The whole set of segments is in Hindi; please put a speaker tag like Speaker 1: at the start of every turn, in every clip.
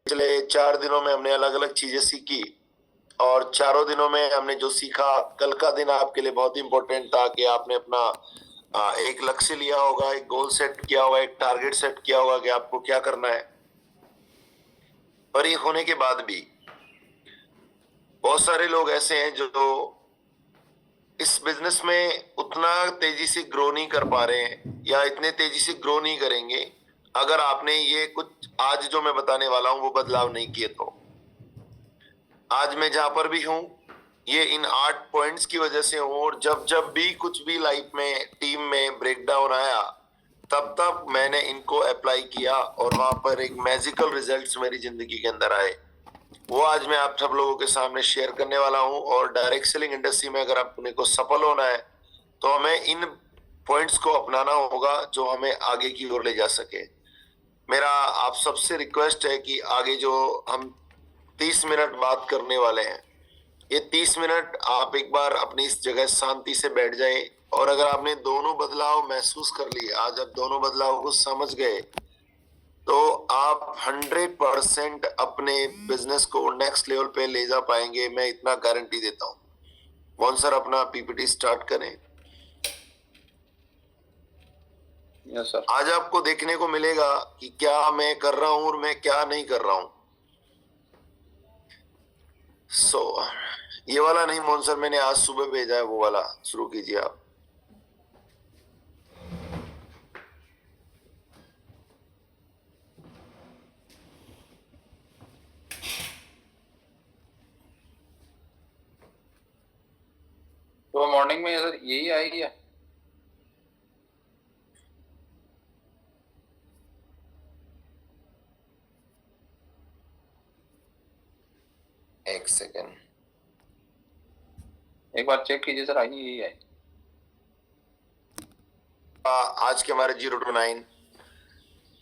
Speaker 1: पिछले 4 दिनों में हमने अलग अलग चीजें सीखी और चारों दिनों में हमने जो सीखा, कल का दिन आपके लिए बहुत इंपॉर्टेंट था कि आपने अपना एक लक्ष्य लिया होगा, एक गोल सेट किया होगा, एक टारगेट सेट किया होगा कि आपको क्या करना है। और ये होने के बाद भी बहुत सारे लोग ऐसे हैं जो इस बिजनेस में उतना तेजी से ग्रो नहीं कर पा रहे हैं या इतने तेजी से ग्रो नहीं करेंगे अगर आपने ये कुछ आज जो मैं बताने वाला हूं वो बदलाव नहीं किए तो। आज मैं जहां पर भी हूं ये इन 8 पॉइंट्स की वजह से हूं, और जब जब भी कुछ भी लाइफ में टीम में ब्रेकडाउन आया तब तब मैंने इनको अप्लाई किया और वहां पर एक मैजिकल रिजल्ट्स मेरी जिंदगी के अंदर आए। वो आज मैं आप सब लोगों के सामने शेयर करने वाला हूं। और डायरेक्ट सेलिंग इंडस्ट्री में अगर अपने को सफल होना है तो हमें इन पॉइंट्स को अपनाना होगा जो हमें आगे की ओर ले जा सके। मेरा आप सबसे रिक्वेस्ट है कि आगे जो हम 30 मिनट बात करने वाले हैं, ये 30 मिनट आप एक बार अपनी इस जगह शांति से बैठ जाएं, और अगर आपने दोनों बदलाव महसूस कर लिए, आज आप दोनों बदलाव को समझ गए, तो आप 100% अपने बिजनेस को नेक्स्ट लेवल पे ले जा पाएंगे। मैं इतना गारंटी देता हूं। मोहन सर अपना पीपीटी स्टार्ट करें।
Speaker 2: Yes sir.
Speaker 1: आज आपको देखने को मिलेगा कि क्या मैं कर रहा हूं और मैं क्या नहीं कर रहा हूं। ये वाला नहीं मोहन सर, मैंने आज सुबह भेजा है, वो वाला शुरू कीजिए आप।
Speaker 2: तो मॉर्निंग में सर यही आएगी है?
Speaker 1: एक सेकेंड,
Speaker 2: एक बार चेक कीजिए सर, आएगी यही है।
Speaker 1: आज के हमारे 0 to 9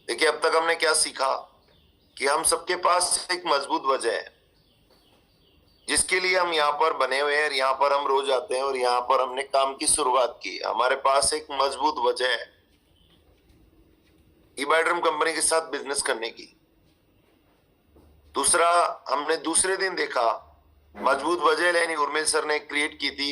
Speaker 1: देखिए, अब तक हमने क्या सीखा कि हम सबके पास एक मजबूत वजह है जिसके लिए हम यहाँ पर बने हुए हैं, यहाँ पर हम रोज आते हैं और यहाँ पर हमने काम की शुरुआत की। हमारे पास एक मजबूत वजह है ईबाइड्रम कंपनी के साथ बिजनेस करने की। दूसरा, हमने दूसरे दिन देखा मजबूत वजह लेनी उर्मिल सर ने क्रिएट की थी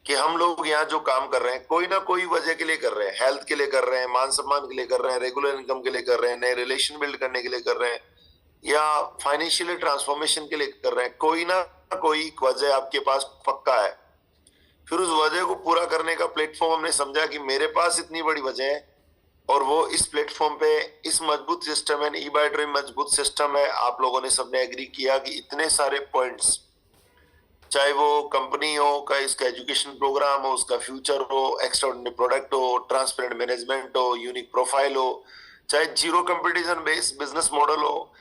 Speaker 1: कि हम लोग यहाँ जो काम कर रहे हैं कोई ना कोई वजह के लिए कर रहे हैं। हेल्थ के लिए कर रहे हैं, मान सम्मान के लिए कर रहे हैं, रेगुलर इनकम के लिए कर रहे हैं, नए रिलेशन बिल्ड करने के लिए कर रहे हैं, या फाइनेंशियल ट्रांसफॉर्मेशन के लिए कर रहे हैं। कोई ना कोई वजह आपके पास पक्का है। फिर उस वजह को पूरा करने का प्लेटफॉर्म हमने समझा कि मेरे पास इतनी बड़ी वजह है और वो इस प्लेटफॉर्म पे इस मजबूत सिस्टम है, ईबाइड्रीम मजबूत सिस्टम है। आप लोगों ने सबने एग्री किया कि इतने सारे पॉइंट्स, चाहे वो कंपनी हो का इसका एजुकेशन प्रोग्राम हो, उसका फ्यूचर हो, एक्स्ट्राऑर्डिनरी प्रोडक्ट हो, ट्रांसपेरेंट मैनेजमेंट हो, यूनिक प्रोफाइल हो, चाहे zero competition based business model हो,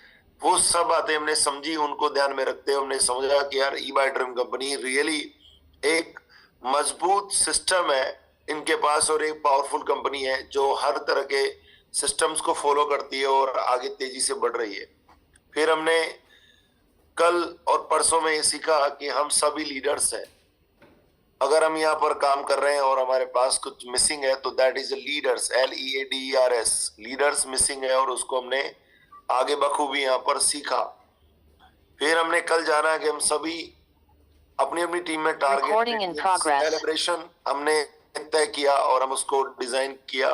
Speaker 1: वो सब बातें हमने समझी। उनको ध्यान में रखते हुए हमने समझा कि यार ईबाइड्रीम कंपनी रियली एक मजबूत सिस्टम है इनके पास, और एक पावरफुल कंपनी है जो हर तरह के सिस्टम्स को फॉलो करती है और आगे तेजी से बढ़ रही है। फिर हमने कल और परसों में ये सीखा कि हम सभी लीडर्स हैं। अगर हम यहाँ पर काम कर रहे हैं और हमारे पास कुछ मिसिंग है तो that is leaders, LEADERS, leaders missing है, और उसको हमने आगे बखूबी यहाँ पर सीखा। फिर हमने कल जाना है कि हम सभी अपनी अपनी टीम में टारगेट सेलिब्रेशन हमने तय किया और हम उसको डिजाइन किया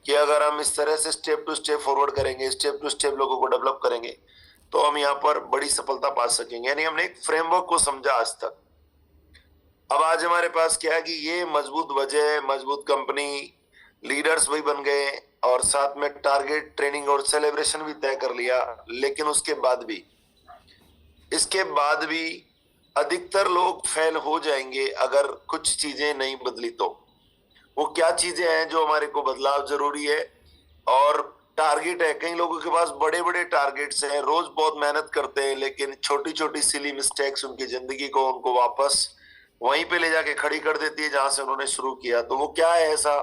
Speaker 1: कि अगर हम इस तरह से स्टेप टू स्टेप फॉरवर्ड करेंगे, स्टेप टू स्टेप लोगों को डेवलप करेंगे, तो हम यहाँ पर बड़ी सफलता पा सकेंगे। यानी हमने एक फ्रेमवर्क को समझा आज तक। अब आज हमारे पास क्या है कि ये मजबूत वजह, मजबूत कंपनी, लीडर्स भी बन गए और साथ में टारगेट, ट्रेनिंग और सेलिब्रेशन भी तय कर लिया। लेकिन उसके बाद भी, इसके बाद भी अधिकतर लोग फेल हो जाएंगे अगर कुछ चीजें नहीं बदली तो। वो क्या चीजें हैं जो हमारे को बदलाव जरूरी है? और टारगेट है, कई लोगों के पास बड़े बड़े टारगेट्स हैं, रोज बहुत मेहनत करते हैं, लेकिन छोटी छोटी सिली मिस्टेक्स उनकी जिंदगी को उनको वापस वहीं पे ले जाके खड़ी कर देती है जहां से उन्होंने शुरू किया। तो वो क्या है ऐसा?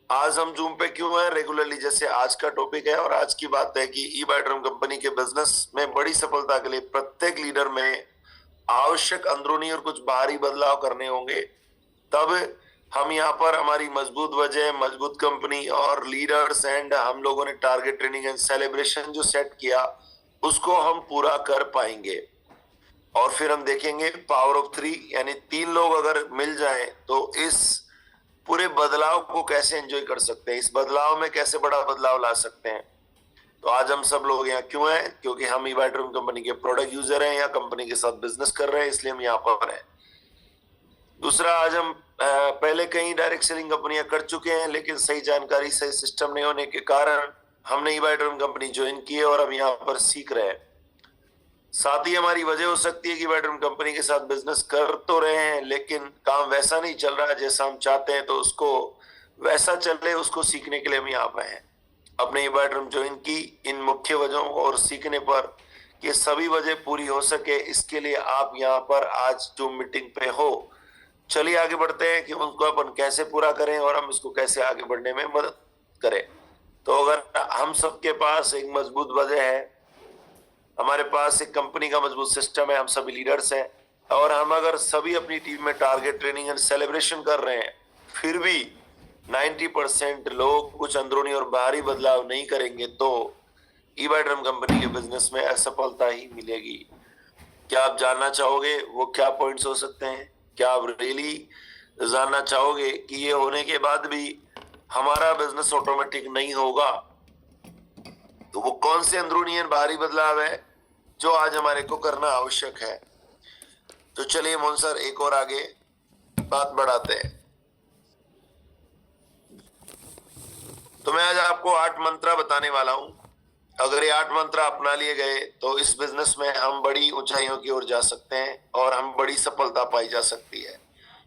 Speaker 1: आज हम जूम पे क्यों है रेगुलरली, जैसे आज का टॉपिक है, और आज की बात है कि ईबाइड्रम कंपनी के बिजनेस में बड़ी सफलता के लिए प्रत्येक लीडर में आवश्यक अंदरूनी और कुछ बाहरी बदलाव करने होंगे, तब हम यहाँ पर हमारी मजबूत वजह, मजबूत कंपनी और लीडर्स एंड हम लोगों ने टारगेट ट्रेनिंग एंड सेलिब्रेशन जो सेट किया उसको हम पूरा कर पाएंगे। और फिर हम देखेंगे पावर ऑफ 3, यानी 3 लोग अगर मिल जाएं तो इस पूरे बदलाव को कैसे एंजॉय कर सकते हैं, इस बदलाव में कैसे बड़ा बदलाव ला सकते हैं। तो आज हम सब लोग यहाँ क्यों हैं? क्योंकि हम ईवाइट्रम कंपनी के प्रोडक्ट यूजर हैं या कंपनी के साथ बिजनेस कर रहे हैं, इसलिए हम यहाँ पर हैं। दूसरा, आज हम पहले कई डायरेक्ट सेलिंग कंपनियां कर चुके हैं, लेकिन सही जानकारी, सही सिस्टम नहीं होने के कारण हमने ईवाइट्रम कंपनी ज्वाइन की है और हम यहाँ पर सीख रहे हैं। साथ ही हमारी वजह हो सकती है कि ईवाइट्रम कंपनी के साथ बिजनेस कर तो रहे हैं लेकिन काम वैसा नहीं चल रहा जैसा हम चाहते हैं, तो उसको वैसा चले, उसको सीखने के लिए हम यहाँ पर हैं। अपने ईवाइट्रम ज्वाइन की इन मुख्य वजहों और सीखने पर ये सभी वजह पूरी हो सके, इसके लिए आप यहाँ पर आज जो मीटिंग पे हो। चलिए आगे बढ़ते हैं कि उनको अपन कैसे पूरा करें और हम इसको कैसे आगे बढ़ने में मदद करें। तो अगर हम सबके पास एक मजबूत वजह है, हमारे पास एक कंपनी का मजबूत सिस्टम है, हम सभी लीडर्स हैं और हम अगर सभी अपनी टीम में टारगेट ट्रेनिंग एंड सेलिब्रेशन कर रहे हैं, फिर भी 90% लोग कुछ अंदरूनी और बाहरी बदलाव नहीं करेंगे तो ईवाइट्रम कंपनी के बिजनेस में असफलता ही मिलेगी। क्या आप जानना चाहोगे वो क्या पॉइंट्स हो सकते हैं? क्या आप रियली जानना चाहोगे कि ये होने के बाद भी हमारा बिजनेस ऑटोमेटिक नहीं होगा? तो वो कौन से अंदरूनी और बाहरी बदलाव है जो आज हमारे को करना आवश्यक है? तो चलिए मोहन सर एक और आगे बात बढ़ाते हैं। तो मैं आज आपको 8 मंत्र बताने वाला हूं। अगर ये 8 मंत्र अपना लिए गए तो इस बिजनेस में हम बड़ी ऊंचाइयों की ओर जा सकते हैं और हम बड़ी सफलता पाई जा सकती है।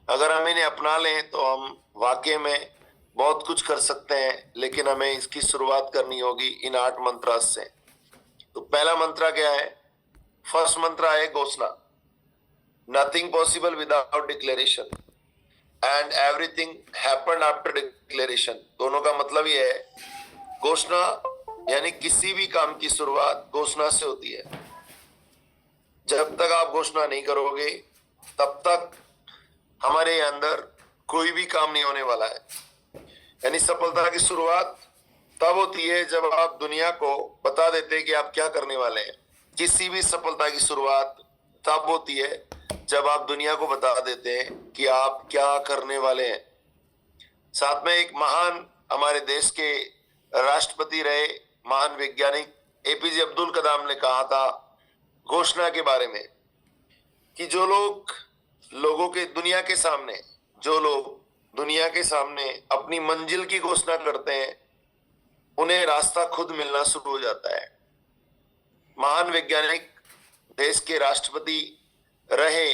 Speaker 1: अगर हम इन्हें अपना लें तो हम वाकई में बहुत कुछ कर सकते हैं, लेकिन हमें इसकी शुरुआत करनी होगी इन 8 मंत्रा से। तो पहला मंत्र क्या है? फर्स्ट मंत्र है घोषणा। Nothing possible without declaration and everything happened after declaration. दोनों का मतलब ये है, घोषणा यानी किसी भी काम की शुरुआत घोषणा से होती है। जब तक आप घोषणा नहीं करोगे तब तक हमारे अंदर कोई भी काम नहीं होने वाला है। यानी सफलता की शुरुआत तब होती है जब आप दुनिया को बता देते हैं कि आप क्या करने वाले हैं। किसी भी सफलता की शुरुआत तब होती है जब आप दुनिया को बता देते हैं कि आप क्या करने वाले हैं। साथ में एक महान हमारे देश के राष्ट्रपति रहे महान वैज्ञानिक एपीजे अब्दुल कलाम ने कहा था घोषणा के बारे में कि जो लोग दुनिया के सामने अपनी मंजिल की घोषणा करते हैं, उन्हें रास्ता खुद मिलना शुरू हो जाता है। महान वैज्ञानिक देश के राष्ट्रपति रहे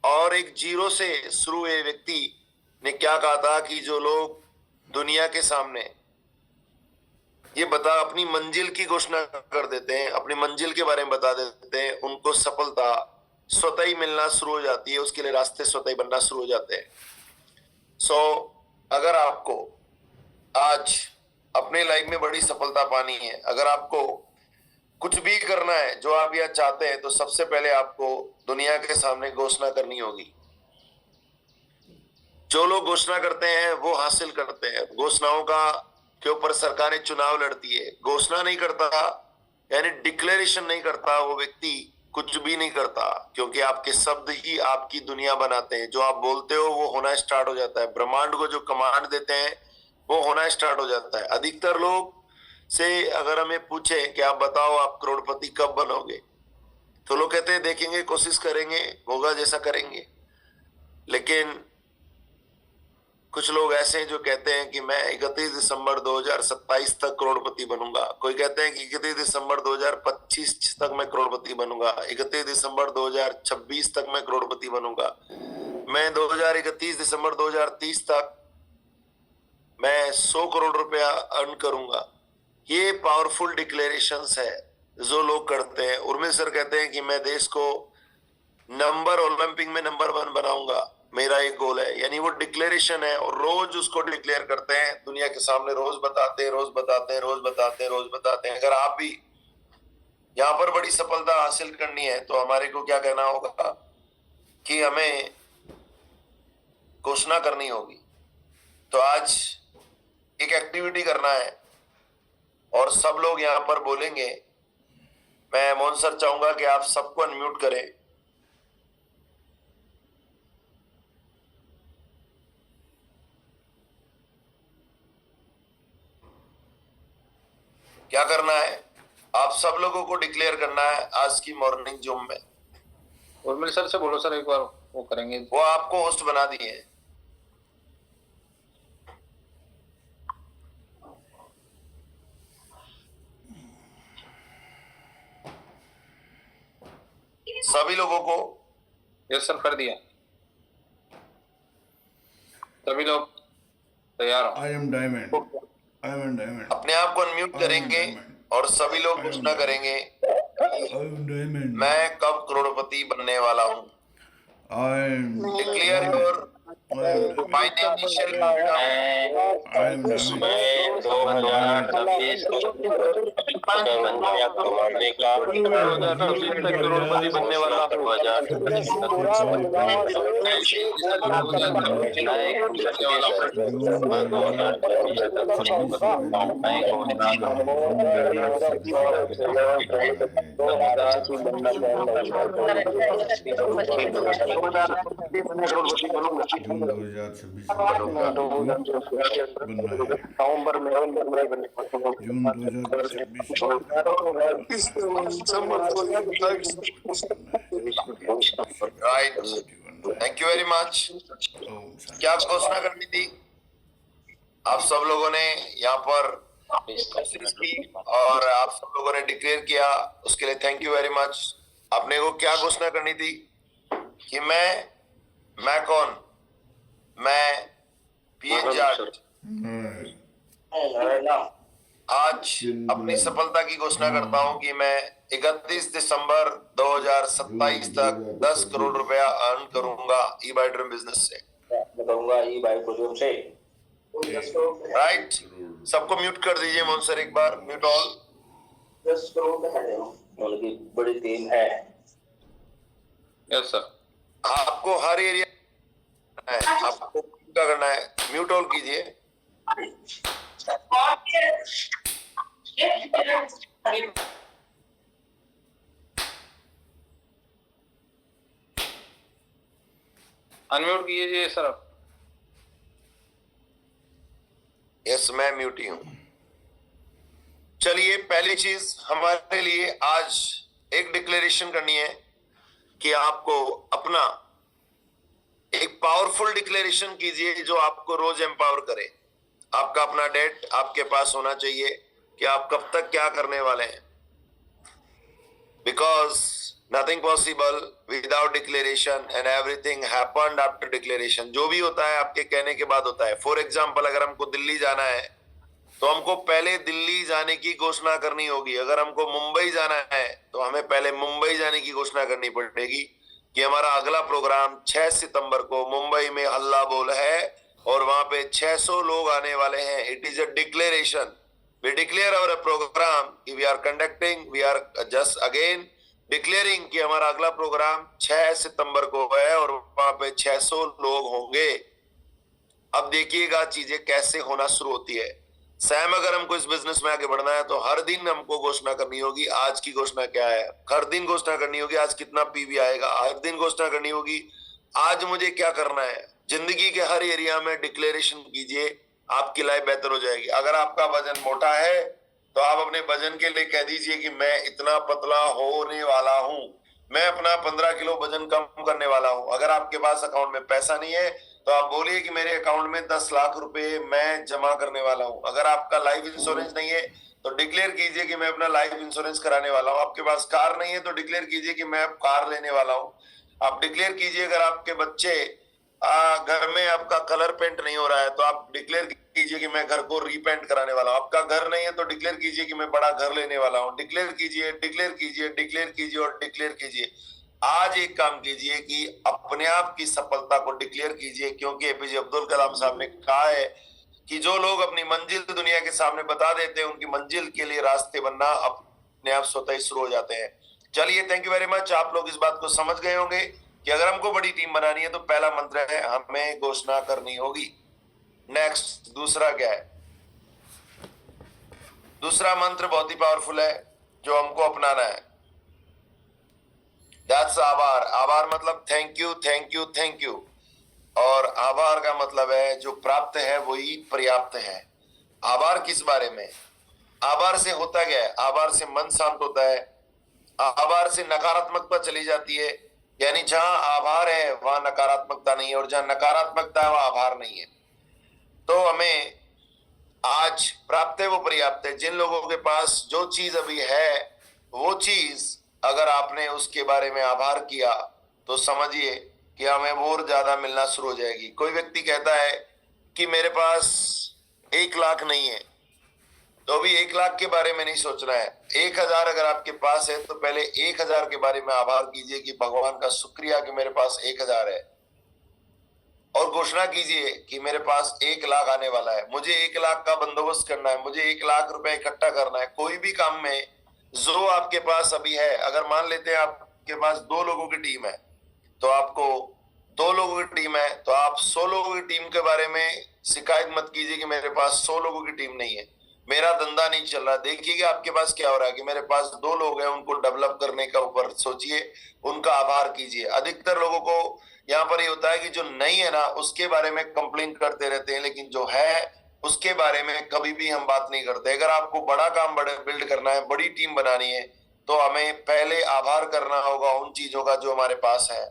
Speaker 1: और एक जीरो से शुरू हुए व्यक्ति ने क्या कहा था कि जो लोग दुनिया के सामने अपनी मंजिल की घोषणा कर देते हैं, अपनी मंजिल के बारे में बता देते हैं, उनको सफलता स्वतः ही मिलना शुरू हो जाती है, उसके लिए रास्ते स्वतः ही बनना शुरू हो जाते हैं। अगर आपको आज अपने लाइफ में बड़ी सफलता पानी है, अगर आपको कुछ भी करना है जो आप यह चाहते हैं, तो सबसे पहले आपको दुनिया के सामने घोषणा करनी होगी। जो लोग घोषणा करते हैं वो हासिल करते हैं। घोषणाओं के ऊपर सरकारें चुनाव लड़ती है। घोषणा नहीं करता यानी डिक्लेरेशन नहीं करता वो व्यक्ति कुछ भी नहीं करता, क्योंकि आपके शब्द ही आपकी दुनिया बनाते हैं। जो आप बोलते हो वो होना स्टार्ट हो जाता है। ब्रह्मांड को जो कमांड देते हैं वो होना स्टार्ट हो जाता है। अधिकतर लोग से अगर हमें पूछे कि आप बताओ आप करोड़पति कब बनोगे, तो लोग कहते हैं देखेंगे, कोशिश करेंगे, होगा जैसा करेंगे। लेकिन कुछ लोग ऐसे हैं जो कहते हैं कि मैं 31 दिसंबर 2027 तक करोड़पति बनूंगा। कोई कहते हैं कि 31 दिसंबर 2025 तक मैं करोड़पति बनूंगा, 31 दिसंबर 2026 तक मैं करोड़पति बनूंगा, मैं 2031 दिसंबर 2030 तक मैं 100 करोड़ रुपया अर्न करूंगा। ये पावरफुल डिक्लेरेशंस है जो लोग करते हैं। उर्मिल सर कहते हैं कि मैं देश को ओलंपिक में नंबर 1 बनाऊंगा, मेरा एक गोल है। यानी वो डिक्लेरेशन है और रोज उसको डिक्लेयर करते हैं दुनिया के सामने, रोज बताते हैं। अगर आप भी यहाँ पर बड़ी सफलता हासिल करनी है तो हमारे को क्या कहना होगा कि हमें घोषणा करनी होगी। तो आज एक एक्टिविटी करना है और सब लोग यहाँ पर बोलेंगे। मैं मोहन सर चाहूंगा कि आप सबको अनम्यूट करें। क्या करना है, आप सब लोगों को डिक्लेयर करना है आज की मॉर्निंग जूम में।
Speaker 2: उर्मिल सर से बोलो सर, एक बार वो करेंगे।
Speaker 1: वो आपको होस्ट बना दिए हैं। सभी लोगों को।
Speaker 2: यस सर, कर दिया। सभी लोग तैयार हो?
Speaker 3: I am diamond. I am diamond.
Speaker 1: अपने आप को अनम्यूट करेंगे और सभी लोग घोषणा करेंगे
Speaker 3: I am diamond.
Speaker 1: मैं कब करोड़पति बनने वाला हूँ।
Speaker 3: I am.
Speaker 1: Declare your financial income.
Speaker 3: I am diamond.
Speaker 4: 2026 कमाने का
Speaker 2: करोड़पति बनने वाला
Speaker 3: जून 2026 बनना है। जून 2026
Speaker 1: right, thank you very much. क्या घोषणा करनी थी? आप सब लोगों ने यहाँ पर कोशिश की और आप सब लोगों ने डिक्लेयर किया, उसके लिए थैंक यू वेरी मच। आपने को क्या घोषणा करनी थी कि मैं कौन, मैं पीएन जाट आज अपनी सफलता की घोषणा करता हूं कि मैं 31 दिसंबर 2027 तक 10 करोड़ रुपया अर्न करूंगा ई बाई ड्रीम बिजनेस से। राइट, सबको म्यूट कर दीजिए। मोहन सर एक बार म्यूट ऑल।
Speaker 4: 10 करोड़ का है उनकी बड़ी टीम है।
Speaker 2: Yes sir.
Speaker 1: आपको हर एरिया आपको क्या करना है, म्यूट ऑल कीजिए।
Speaker 2: अनम्यूट कीजिए सर आप।
Speaker 1: यस, मैं म्यूट ही हूं। चलिए, पहली चीज हमारे लिए आज एक डिक्लेरेशन करनी है कि आपको अपना एक पावरफुल डिक्लेरेशन कीजिए जो आपको रोज एम्पावर करे। आपका अपना डेट आपके पास होना चाहिए कि आप कब तक क्या करने वाले हैं, because nothing possible without declaration and everything happened after declaration. जो भी होता है आपके कहने के बाद होता है। फॉर एग्जाम्पल, अगर हमको दिल्ली जाना है तो हमको पहले दिल्ली जाने की घोषणा करनी होगी। अगर हमको मुंबई जाना है तो हमें पहले मुंबई जाने की घोषणा करनी पड़ेगी कि हमारा अगला प्रोग्राम 6 सितंबर को मुंबई में हल्ला बोल है और वहां पे 600 लोग आने वाले हैं। It is a declaration. We declare our programme, we are conducting, we are just again declaring कि हमारा अगला प्रोग्राम 6 सितंबर को है और वहां पे 600 लोग होंगे। अब देखिएगा चीजें कैसे होना शुरू होती है। सैम, अगर हमको इस बिजनेस में आगे बढ़ना है तो हर दिन हमको घोषणा करनी होगी आज की घोषणा क्या है। हर दिन घोषणा करनी होगी आज कितना पीवी आएगा। हर दिन घोषणा करनी होगी आज मुझे क्या करना है। जिंदगी के हर एरिया में डिक्लेरेशन कीजिए, आपकी लाइफ बेहतर हो जाएगी। अगर आपका वजन मोटा है तो आप अपने वजन के लिए कह दीजिए कि मैं इतना पतला होने वाला हूं, मैं अपना 15 किलो वजन कम करने वाला हूं। अगर आपके पास अकाउंट में पैसा नहीं है तो आप बोलिए कि मेरे अकाउंट में 10 लाख रुपए मैं जमा करने वाला हूं। अगर आपका लाइफ इंश्योरेंस नहीं है तो डिक्लेयर कीजिए कि मैं अपना लाइफ इंश्योरेंस कराने वाला हूं। आपके पास कार नहीं है तो डिक्लेयर कीजिए कि मैं अब कार लेने वाला हूं। आप डिक्लेयर कीजिए, अगर आपके बच्चे घर में आपका कलर पेंट नहीं हो रहा है तो आप डिक्लेयर कीजिए कि मैं घर को रीपेंट कराने वाला हूं। आपका घर नहीं है तो डिक्लेयर कीजिए कि मैं बड़ा घर लेने वाला हूं। डिक्लेयर कीजिए, डिक्लेयर कीजिए, डिक्लेयर कीजिए और डिक्लेयर कीजिए। आज एक काम कीजिए कि अपने आप की सफलता को डिक्लेयर कीजिए, क्योंकि एपीजे अब्दुल कलाम साहब ने कहा है कि जो लोग अपनी मंजिल दुनिया के सामने बता देते हैं उनकी मंजिल के लिए रास्ते बनना अपने आप स्वतः ही शुरू हो जाते हैं। चलिए, थैंक यू वेरी मच। आप लोग इस बात को समझ गए होंगे कि अगर हमको बड़ी टीम बनानी है तो पहला मंत्र है हमें घोषणा करनी होगी। नेक्स्ट दूसरा क्या है? दूसरा मंत्र बहुत ही पावरफुल है जो हमको अपनाना है। दैट्स आभार। आभार मतलब thank you, thank you, thank you. और आभार का मतलब है जो प्राप्त है वही पर्याप्त है। आभार किस बारे में? आभार से होता क्या है? आभार से मन शांत होता है। आभार से नकारात्मकता चली जाती है। यानी जहां आभार है वहां नकारात्मकता नहीं है, और जहां नकारात्मकता है वहां आभार नहीं है। तो हमें आज प्राप्त है वो पर्याप्त है। जिन लोगों के पास जो चीज अभी है वो चीज अगर आपने उसके बारे में आभार किया तो समझिए कि हमें और ज्यादा मिलना शुरू हो जाएगी। कोई व्यक्ति कहता है कि मेरे पास 1 लाख नहीं है, तो अभी 1 लाख के बारे में नहीं सोचना है। 1000 अगर आपके पास है तो पहले 1000 के बारे में आभार कीजिए कि भगवान का शुक्रिया कि मेरे पास 1000 है, और घोषणा कीजिए कि मेरे पास 1 लाख आने वाला है। मुझे 1 लाख का बंदोबस्त करना है, मुझे 1 लाख रुपए इकट्ठा करना है। कोई भी काम में जो आपके पास अभी है, अगर मान लेते हैं आपके पास 2 लोगों की टीम है, तो आपको 2 लोगों की टीम है तो आप 100 लोगों की टीम के बारे में शिकायत मत कीजिए कि मेरे पास 100 लोगों की टीम नहीं है, मेरा धंधा नहीं चल रहा। देखिए कि आपके पास क्या हो रहा है कि मेरे पास 2 लोग हैं, उनको डेवलप करने का ऊपर सोचिए, उनका आभार कीजिए। अधिकतर लोगों को यहाँ पर ये होता है कि जो नहीं है ना उसके बारे में कंप्लेंट करते रहते हैं, लेकिन जो है उसके बारे में कभी भी हम बात नहीं करते। अगर आपको बड़ा काम बिल्ड करना है, बड़ी टीम बनानी है, तो हमें पहले आभार करना होगा उन चीजों का जो हमारे पास है।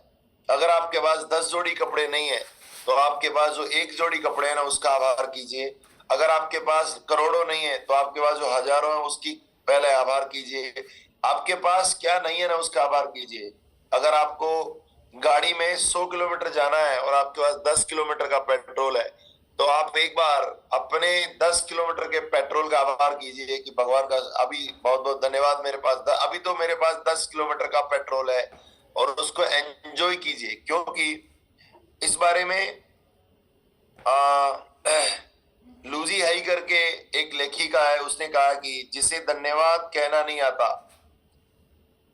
Speaker 1: अगर आपके पास 10 जोड़ी कपड़े नहीं है तो आपके पास जो 1 जोड़ी कपड़े है ना उसका आभार कीजिए। अगर आपके पास करोड़ों नहीं है तो आपके पास जो हजारों है उसकी पहले आभार कीजिए। आपके पास क्या नहीं है ना उसका आभार कीजिए। अगर आपको गाड़ी में 100 किलोमीटर जाना है और आपके पास 10 किलोमीटर का पेट्रोल है, तो आप एक बार अपने 10 किलोमीटर के पेट्रोल का आभार कीजिए कि भगवान का अभी बहुत बहुत धन्यवाद, मेरे पास अभी तो मेरे पास 10 किलोमीटर का पेट्रोल है, और उसको एंजॉय कीजिए। क्योंकि इस बारे में लूजी हाई करके एक लेखिका है, उसने कहा कि जिसे धन्यवाद कहना नहीं आता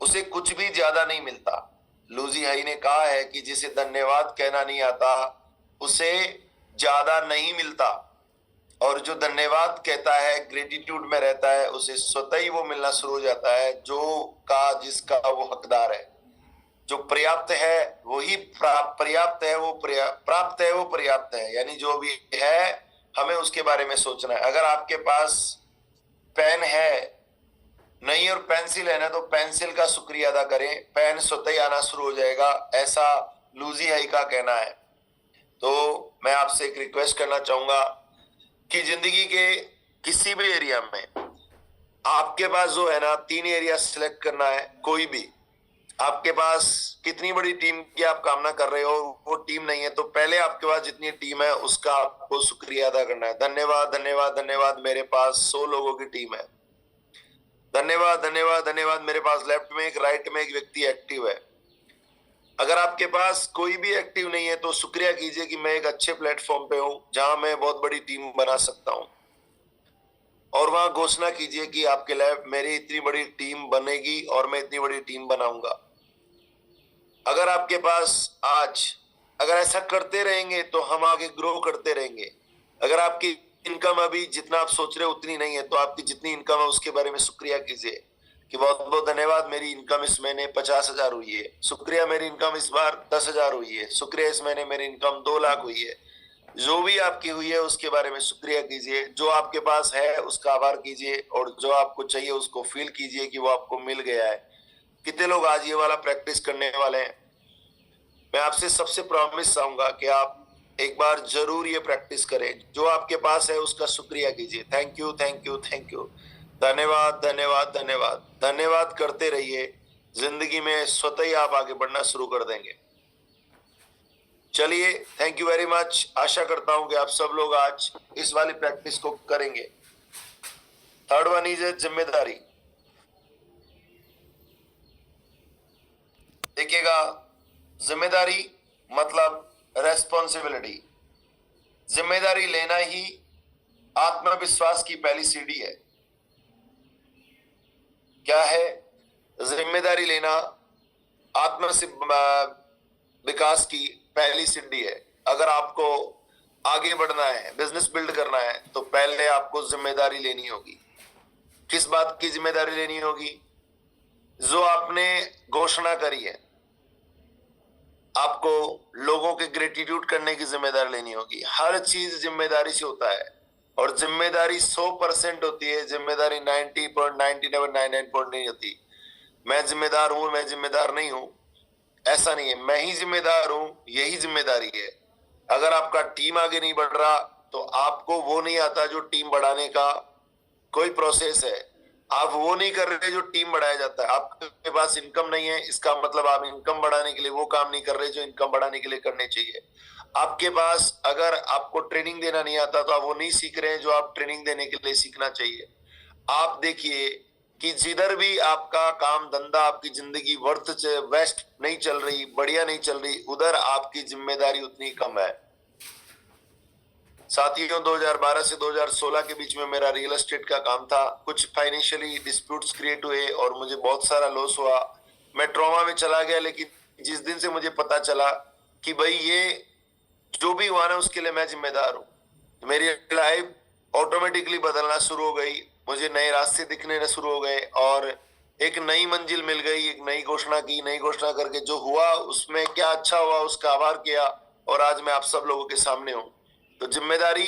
Speaker 1: उसे कुछ भी ज्यादा नहीं मिलता। लूजी हाई ने कहा है कि जिसे धन्यवाद कहना नहीं आता उसे ज्यादा नहीं मिलता, और जो धन्यवाद कहता है, ग्रेटिट्यूड में रहता है, उसे स्वतः ही वो मिलना शुरू हो जाता है जो का जिसका वो हकदार है। जो पर्याप्त है वही पर्याप्त है, वो प्राप्त है वो पर्याप्त है। यानी जो भी है हमें उसके बारे में सोचना है। अगर आपके पास पेन है नहीं और पेंसिल है ना, तो पेंसिल का शुक्रिया अदा करें, पेन स्वतः ही आना शुरू हो जाएगा, ऐसा लूजी हाई का कहना है। तो मैं आपसे एक रिक्वेस्ट करना चाहूंगा कि जिंदगी के किसी भी एरिया में आपके पास जो है ना 3 एरिया सिलेक्ट करना है। कोई भी आपके पास कितनी बड़ी टीम की आप कामना कर रहे हो, वो टीम नहीं है तो पहले आपके पास जितनी टीम है उसका आपको शुक्रिया अदा करना है। धन्यवाद धन्यवाद धन्यवाद, मेरे पास 100 लोगों की टीम है। धन्यवाद धन्यवाद धन्यवाद, मेरे पास लेफ्ट में एक, राइट में एक व्यक्ति एक्टिव है। अगर आपके पास कोई भी एक्टिव नहीं है तो शुक्रिया कीजिए कि मैं एक अच्छे प्लेटफॉर्म पे हूं जहां मैं बहुत बड़ी टीम बना सकता हूं, और वहां घोषणा कीजिए कि आपके लेफ्ट मेरी इतनी बड़ी टीम बनेगी और मैं इतनी बड़ी टीम बनाऊंगा। अगर आपके पास आज अगर ऐसा करते रहेंगे तो हम आगे ग्रो करते रहेंगे। अगर आपकी इनकम अभी जितना आप सोच रहे हो उतनी नहीं है तो आपकी जितनी इनकम है उसके बारे में शुक्रिया कीजिए कि बहुत बहुत धन्यवाद, मेरी इनकम इस महीने 50,000 हुई है। शुक्रिया, मेरी इनकम इस बार 10,000 हुई है। शुक्रिया, इस महीने मेरी इनकम 2 लाख हुई है। जो भी आपकी हुई है उसके बारे में शुक्रिया कीजिए। जो आपके पास है उसका आभार कीजिए, और जो आपको चाहिए उसको फील कीजिए कि वो आपको मिल गया है। कितने लोग आज ये वाला प्रैक्टिस करने वाले हैं? मैं आपसे सबसे प्रॉमिस चाहूंगा कि आप एक बार जरूर ये प्रैक्टिस करें। जो आपके पास है उसका शुक्रिया कीजिए। Thank you thank you thank you, धन्यवाद धन्यवाद धन्यवाद, धन्यवाद करते रहिए। जिंदगी में स्वतः ही आप आगे बढ़ना शुरू कर देंगे। चलिए, थैंक यू वेरी मच। आशा करता हूं कि आप सब लोग आज इस वाली प्रैक्टिस को करेंगे। थर्ड वन इज जिम्मेदारी। देखिएगा, जिम्मेदारी मतलब रेस्पॉन्सिबिलिटी। जिम्मेदारी लेना ही आत्मविश्वास की पहली सीढ़ी है। क्या है? जिम्मेदारी लेना आत्म विकास की पहली सीढ़ी है। अगर आपको आगे बढ़ना है, बिजनेस बिल्ड करना है, तो पहले आपको जिम्मेदारी लेनी होगी। किस बात की जिम्मेदारी लेनी होगी? जो आपने घोषणा करी है, आपको लोगों के ग्रेटिट्यूड करने की जिम्मेदारी लेनी होगी। हर चीज जिम्मेदारी से होता है, और जिम्मेदारी 100% होती है, जिम्मेदारी 90.99 नहीं होती। मैं जिम्मेदार हूं, मैं जिम्मेदार नहीं हूं, ऐसा नहीं है। मैं ही जिम्मेदार हूं, यही जिम्मेदारी है। अगर आपका टीम आगे नहीं बढ़ रहा तो आपको वो नहीं आता जो टीम बढ़ाने का कोई प्रोसेस है। आप वो नहीं कर रहे जो टीम बढ़ाया जाता है। आपके पास इनकम नहीं है, इसका मतलब आप इनकम बढ़ाने के लिए वो काम नहीं कर रहे जो इनकम बढ़ाने के लिए करने चाहिए। आपके पास अगर आपको ट्रेनिंग देना नहीं आता तो आप वो नहीं सीख रहे हैं जो आप ट्रेनिंग देने के लिए सीखना चाहिए। आप देखिए कि जिधर भी आपका काम धंधा, आपकी जिंदगी वेस्ट नहीं चल रही, बढ़िया नहीं चल रही, उधर आपकी जिम्मेदारी उतनी कम है। साथियों, 2012 से 2016 के बीच में मेरा रियल एस्टेट का काम था। कुछ फाइनेंशियली डिस्प्यूट्स क्रिएट हुए और मुझे बहुत सारा लॉस हुआ। मैं ट्रॉमा में चला गया, लेकिन जिस दिन से मुझे पता चला कि भाई ये जो भी हुआ ना उसके लिए मैं जिम्मेदार हूँ, मेरी लाइफ ऑटोमेटिकली बदलना शुरू हो गई। मुझे नए रास्ते दिखने शुरू हो गए और एक नई मंजिल मिल गई। एक नई घोषणा की, नई घोषणा करके जो हुआ उसमें क्या अच्छा हुआ उसका आभार किया, और आज मैं आप सब लोगों के सामने हूँ। तो जिम्मेदारी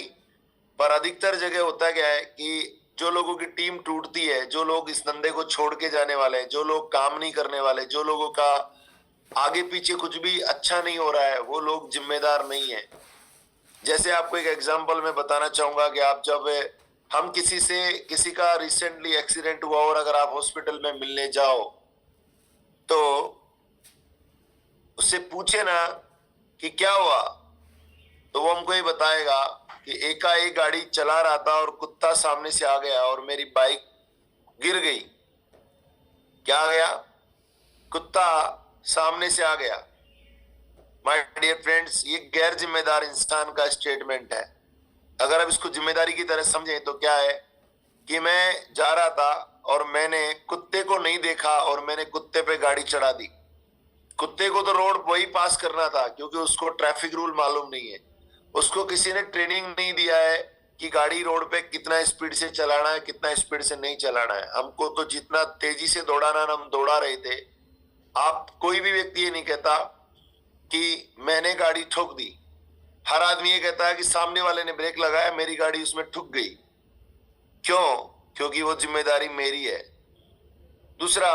Speaker 1: पर अधिकतर जगह होता क्या है कि जो लोगों की टीम टूटती है, जो लोग इस धंधे को छोड़ के जाने वाले हैं, जो लोग काम नहीं करने वाले, जो लोगों का आगे पीछे कुछ भी अच्छा नहीं हो रहा है, वो लोग जिम्मेदार नहीं है। जैसे आपको एक एग्जांपल मैं बताना चाहूंगा कि आप जब हम किसी का रिसेंटली एक्सीडेंट हुआ और अगर आप हॉस्पिटल में मिलने जाओ तो उससे पूछे ना कि क्या हुआ, तो वो हमको ये बताएगा कि एकाएक गाड़ी चला रहा था और कुत्ता सामने से आ गया और मेरी बाइक गिर गई। क्या आ गया? कुत्ता सामने से आ गया। माय डियर फ्रेंड्स, ये गैर जिम्मेदार इंसान का स्टेटमेंट है। अगर आप इसको जिम्मेदारी की तरह समझें तो क्या है कि मैं जा रहा था और मैंने कुत्ते को नहीं देखा और मैंने कुत्ते पे गाड़ी चढ़ा दी। कुत्ते को तो रोड वही पास करना था क्योंकि उसको ट्रैफिक रूल मालूम नहीं है। उसको किसी ने ट्रेनिंग नहीं दिया है कि गाड़ी रोड पे कितना स्पीड से चलाना है, कितना स्पीड से नहीं चलाना है। हमको तो जितना तेजी से दौड़ाना हम दौड़ा रहे थे। आप कोई भी व्यक्ति ये नहीं कहता कि मैंने गाड़ी ठोक दी। हर आदमी ये कहता है कि सामने वाले ने ब्रेक लगाया, मेरी गाड़ी उसमें ठुक गई। क्यों? क्योंकि वो जिम्मेदारी मेरी है। दूसरा,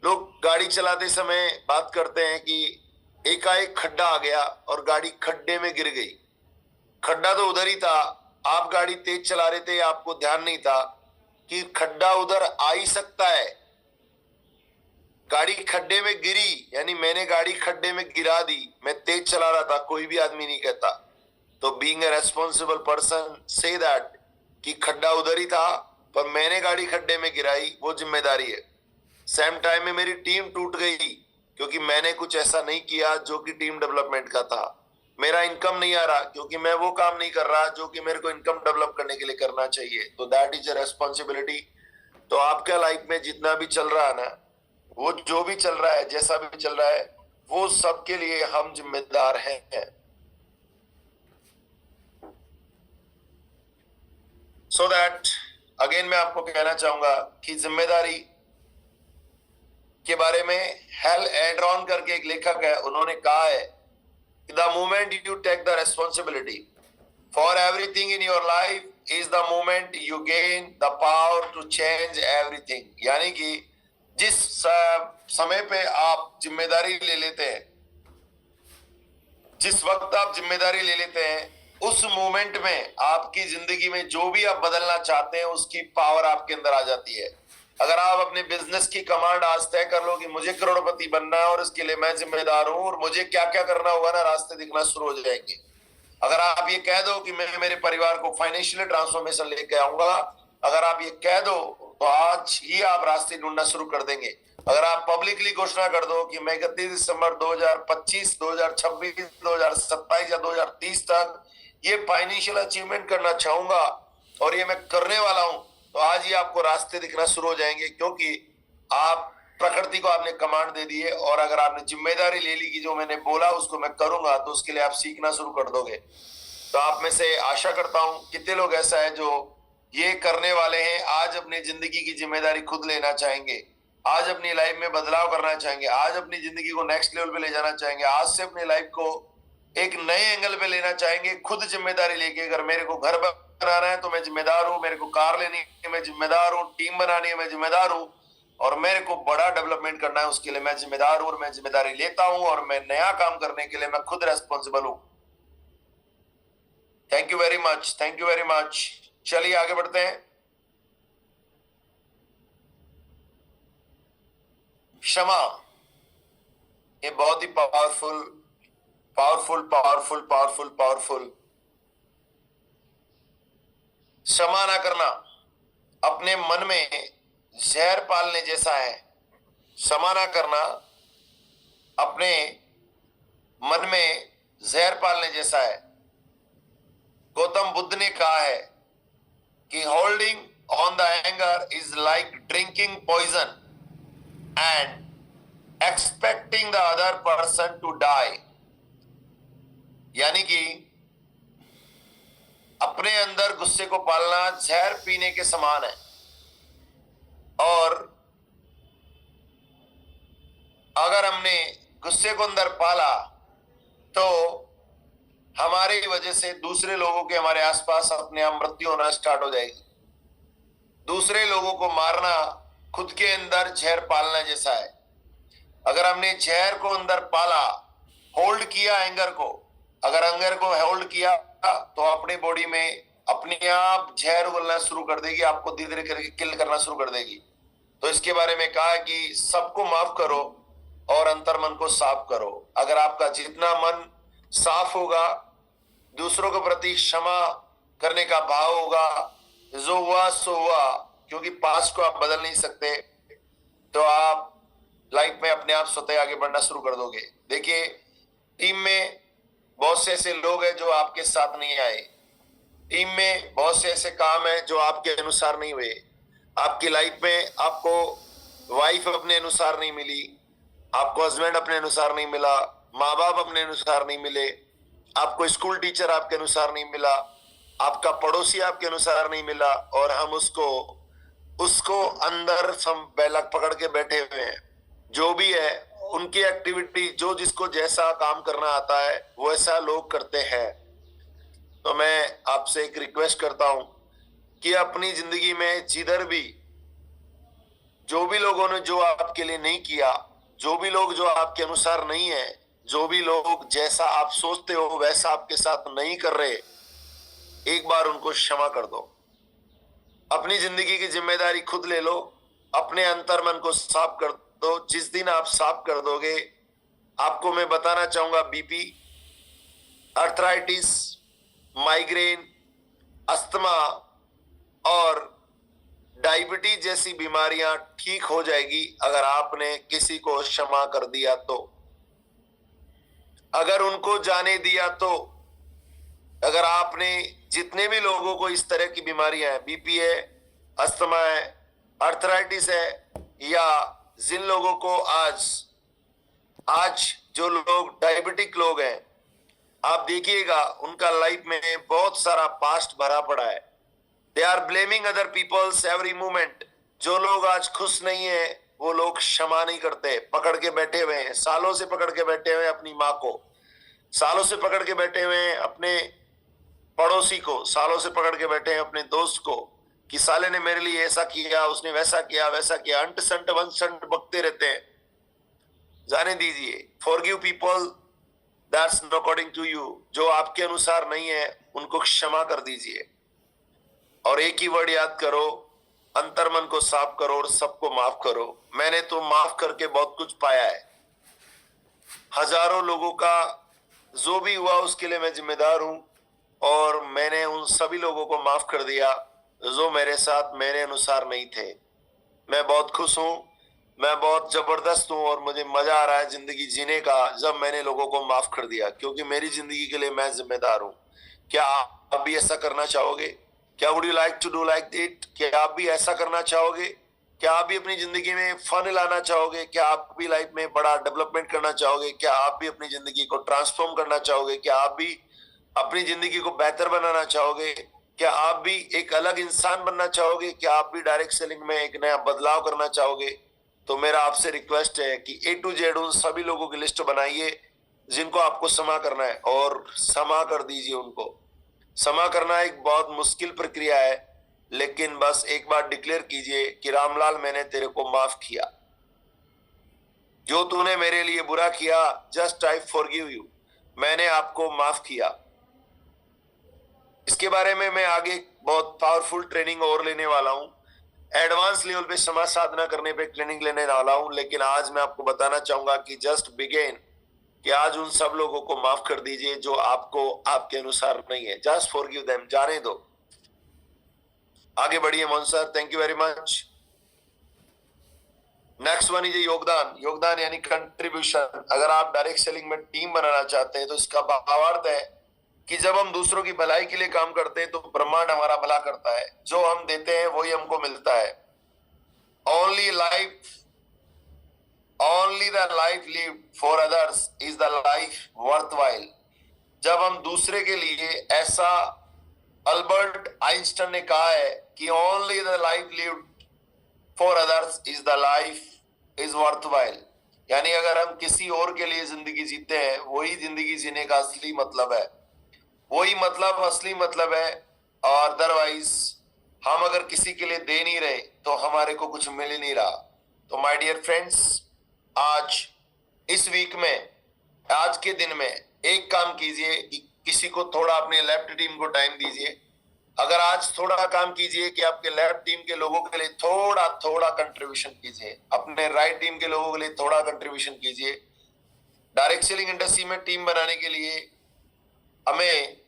Speaker 1: लोग गाड़ी चलाते समय बात करते हैं कि एकाएक खड्डा आ गया और गाड़ी खड्डे में गिर गई। खड्डा तो उधर ही था, आप गाड़ी तेज चला रहे थे, आपको ध्यान नहीं था कि खड्डा उधर आ ही सकता है। गाड़ी खड्डे में गिरी यानी मैंने गाड़ी खड्डे में गिरा दी, मैं तेज चला रहा था, कोई भी आदमी नहीं कहता। तो being a responsible person say that कि खड्डा उधर ही था पर मैंने गाड़ी खड्डे में गिराई, वो जिम्मेदारी है। सेम टाइम में मेरी टीम टूट गई क्योंकि मैंने कुछ ऐसा नहीं किया जो कि टीम डेवलपमेंट का था। मेरा इनकम नहीं आ रहा क्योंकि मैं वो काम नहीं कर रहा जो कि मेरे को इनकम डेवलप करने के लिए करना चाहिए। तो दैट इज अ रेस्पॉन्सिबिलिटी। तो आपका लाइफ में जितना भी चल रहा है ना, वो जो भी चल रहा है, जैसा भी चल रहा है, वो सबके लिए हम जिम्मेदार हैं। सो दैट अगेन मैं आपको कहना चाहूंगा कि जिम्मेदारी के बारे में हेल एड्रॉन करके एक लेखक है, उन्होंने कहा है the moment you take the responsibility for everything in your life is the moment you gain the power to change everything. यानी कि जिस समय पे आप जिम्मेदारी ले लेते हैं, जिस वक्त आप जिम्मेदारी ले लेते हैं, उस मोमेंट में आपकी जिंदगी में जो भी आप बदलना चाहते हैं उसकी पावर आपके अंदर आ जाती है। अगर आप अपने बिजनेस की कमांड आज तय कर लो कि मुझे करोड़पति बनना है और इसके लिए मैं जिम्मेदार हूं और मुझे क्या क्या करना होगा ना, रास्ते दिखना शुरू हो जाएंगे। अगर आप ये कह दो कि मैं मेरे परिवार को फाइनेंशियल ट्रांसफॉर्मेशन लेके आऊंगा, अगर आप ये कह दो तो आज ही आप रास्ते ढूंढना शुरू कर देंगे। अगर आप पब्लिकली घोषणा कर दो कि मैं 31 दिसंबर 2025, 2026, 2027 या 2030 तक ये फाइनेंशियल अचीवमेंट करना चाहूंगा और ये मैं करने वाला हूं, तो आज ही आपको रास्ते दिखना शुरू हो जाएंगे क्योंकि आप प्रकृति को आपने कमांड दे दी है। और अगर आपने जिम्मेदारी ले ली कि जो मैंने बोला उसको मैं करूंगा, तो उसके लिए आप सीखना शुरू कर दोगे। तो आप में से आशा करता हूं कितने लोग ऐसा है जो ये करने वाले हैं, आज अपनी जिंदगी की जिम्मेदारी खुद लेना चाहेंगे, आज अपनी लाइफ में बदलाव करना चाहेंगे, आज अपनी जिंदगी को नेक्स्ट लेवल पे ले जाना चाहेंगे, आज से अपनी लाइफ को एक नए एंगल पे लेना चाहेंगे, खुद जिम्मेदारी लेके। अगर मेरे को घर बनाना है तो मैं जिम्मेदार हूं, मेरे को कार लेनी है मैं जिम्मेदार हूं, टीम बनानी है मैं जिम्मेदार हूं, और मेरे को बड़ा डेवलपमेंट करना है उसके लिए मैं जिम्मेदार हूं और मैं जिम्मेदारी लेता हूं, और मैं नया काम करने के लिए मैं खुद रेस्पॉन्सिबल हूं। Thank you very much, thank you very much. चलिए आगे बढ़ते हैं। क्षमा, ये बहुत ही powerful powerful powerful powerful powerful. क्षमा ना करना अपने मन में जहर पालने जैसा है। क्षमा ना करना अपने मन में जहर पालने जैसा है। गौतम बुद्ध ने कहा है कि holding on the anger is like drinking poison and expecting the other person to die. यानी कि अपने अंदर गुस्से को पालना जहर पीने के समान है, और अगर हमने गुस्से को अंदर पाला तो हमारी वजह से दूसरे लोगों के हमारे आसपास अपने आप मृत्यु होना स्टार्ट हो जाएगी। दूसरे लोगों को मारना खुद के अंदर जहर पालना जैसा है। अगर हमने जहर को अंदर पाला, होल्ड किया एंगर को, अगर एंगर को होल्ड किया तो अपनी बॉडी में अपने आप जहर उगलना शुरू कर देगी, आपको धीरे धीरे करके किल करना शुरू कर देगी। तो इसके बारे में कहा कि सबको माफ करो और अंतर्मन को साफ करो। अगर आपका जितना मन साफ होगा, दूसरों के प्रति क्षमा करने का भाव होगा, जो हुआ सो हुआ, क्योंकि पास्ट को आप बदल नहीं सकते, तो आप लाइफ में अपने आप स्वतः आगे बढ़ना शुरू कर दोगे। देखिए, टीम में बहुत से ऐसे लोग हैं जो आपके साथ नहीं आए, टीम में बहुत से ऐसे काम है जो आपके अनुसार नहीं हुए, आपकी लाइफ में आपको वाइफ अपने अनुसार नहीं मिली, आपको हस्बैंड अपने अनुसार नहीं मिला, माँ बाप अपने अनुसार नहीं मिले, आपको स्कूल टीचर आपके अनुसार नहीं मिला, आपका पड़ोसी आपके अनुसार नहीं मिला, और हम उसको अंदर बैलक पकड़ के बैठे हुए हैं। जो भी है उनकी एक्टिविटी, जो जिसको जैसा काम करना आता है वो ऐसा लोग करते हैं। तो मैं आपसे एक रिक्वेस्ट करता हूं कि अपनी जिंदगी में जिधर भी जो भी लोगों ने जो आपके लिए नहीं किया, जो भी लोग जो आपके अनुसार नहीं है, जो भी लोग जैसा आप सोचते हो वैसा आपके साथ नहीं कर रहे, एक बार उनको क्षमा कर दो। अपनी जिंदगी की जिम्मेदारी खुद ले लो, अपने अंतर्मन को साफ कर दो। जिस दिन आप साफ कर दोगे, आपको मैं बताना चाहूंगा, बीपी, अर्थराइटिस, माइग्रेन, अस्थमा और डायबिटीज जैसी बीमारियां ठीक हो जाएगी अगर आपने किसी को क्षमा कर दिया तो, अगर उनको जाने दिया तो। अगर आपने जितने भी लोगों को इस तरह की बीमारियां हैं, बीपी है, अस्थमा है, अर्थराइटिस है, या जिन लोगों को आज जो लोग डायबिटिक लोग हैं, आप देखिएगा उनका लाइफ में बहुत सारा पास्ट भरा पड़ा है। They are blaming other peoples every moment. जो लोग आज खुश नहीं है वो लोग क्षमा नहीं करते, पकड़ के बैठे हुए हैं, सालों से पकड़ के बैठे हुए हैं अपनी माँ को, सालों से पकड़ के बैठे हुए हैं अपने पड़ोसी को, सालों से पकड़ के बैठे हैं अपने दोस्त को कि साले ने मेरे लिए ऐसा किया, उसने वैसा किया, वैसा किया, अंट संट वन संट बकते रहते हैं। जाने दीजिए, forgive people that's not according to you. जो आपके अनुसार नहीं है उनको क्षमा कर दीजिए, और एक ही वर्ड याद करो, अंतर्मन को साफ करो और सबको माफ करो। मैंने तो माफ करके बहुत कुछ पाया है। हजारों लोगों का जो भी हुआ उसके लिए मैं जिम्मेदार हूं, और मैंने उन सभी लोगों को माफ कर दिया जो मेरे साथ मेरे अनुसार नहीं थे। मैं बहुत खुश हूं, मैं बहुत जबरदस्त हूं, और मुझे मजा आ रहा है जिंदगी जीने का जब मैंने लोगों को माफ कर दिया, क्योंकि मेरी जिंदगी के लिए मैं जिम्मेदार हूं। क्या आप भी ऐसा करना चाहोगे? क्या would you like to do like it? क्या आप भी ऐसा करना चाहोगे? क्या आप भी अपनी जिंदगी में फन लाना चाहोगे? क्या आप भी लाइफ में बड़ा डेवलपमेंट करना चाहोगे? क्या आप भी अपनी जिंदगी को ट्रांसफॉर्म करना चाहोगे? क्या आप भी अपनी जिंदगी को बेहतर बनाना चाहोगे, क्या आप भी एक अलग इंसान बनना चाहोगे, क्या आप भी डायरेक्ट सेलिंग में एक नया बदलाव करना चाहोगे, तो मेरा आपसे रिक्वेस्ट है कि A to Z उन सभी लोगों की लिस्ट बनाइए जिनको आपको क्षमा करना है और क्षमा कर दीजिए उनको। क्षमा करना एक बहुत मुश्किल प्रक्रिया है, लेकिन बस एक बार डिक्लेयर कीजिए कि रामलाल मैंने तेरे को माफ किया, जो तूने मेरे लिए बुरा किया, जस्ट आई फॉरगिव यू, मैंने आपको माफ किया। इसके बारे में मैं आगे बहुत पावरफुल ट्रेनिंग और लेने वाला हूं, एडवांस लेवल पे समाज साधना करने पे ट्रेनिंग लेने वाला हूं, लेकिन आज मैं आपको बताना चाहूंगा कि जस्ट बिगिन, कि आज उन सब लोगों को माफ कर दीजिए जो आपको आपके अनुसार नहीं है। जस्ट फॉरगिव देम, जाने दो। आगे बढ़िए Mohan sir, thank you very much. Next one is योगदान। योगदान यानी कंट्रीब्यूशन। अगर आप डायरेक्ट सेलिंग में टीम बनाना चाहते हैं तो इसका भावार्थ है कि जब हम दूसरों की भलाई के लिए काम करते हैं तो ब्रह्मांड हमारा भला करता है, जो हम देते हैं वही हमको मिलता है। Only the life live for others is the life worthwhile. जब हम दूसरे के लिए, ऐसा अल्बर्ट आइंस्टाइन ने कहा है कि only the life lived for others is the life is worthwhile, यानी अगर हम किसी और के लिए जिंदगी जीते हैं वही जिंदगी जीने का असली मतलब है, वही मतलब असली मतलब है। और अदरवाइज हम अगर किसी के लिए दे नहीं रहे तो हमारे को कुछ मिल ही नहीं रहा। तो माय डियर फ्रेंड्स, आज इस वीक में, आज के दिन में एक काम कीजिए कि किसी को थोड़ा अपने लेफ्ट टीम को टाइम दीजिए। अगर आज थोड़ा काम कीजिए कि आपके लेफ्ट टीम के लोगों के लिए थोड़ा थोड़ा कंट्रीब्यूशन कीजिए, अपने राइट टीम के लोगों के लिए थोड़ा कंट्रीब्यूशन कीजिए। डायरेक्ट सेलिंग इंडस्ट्री में टीम बनाने के लिए हमें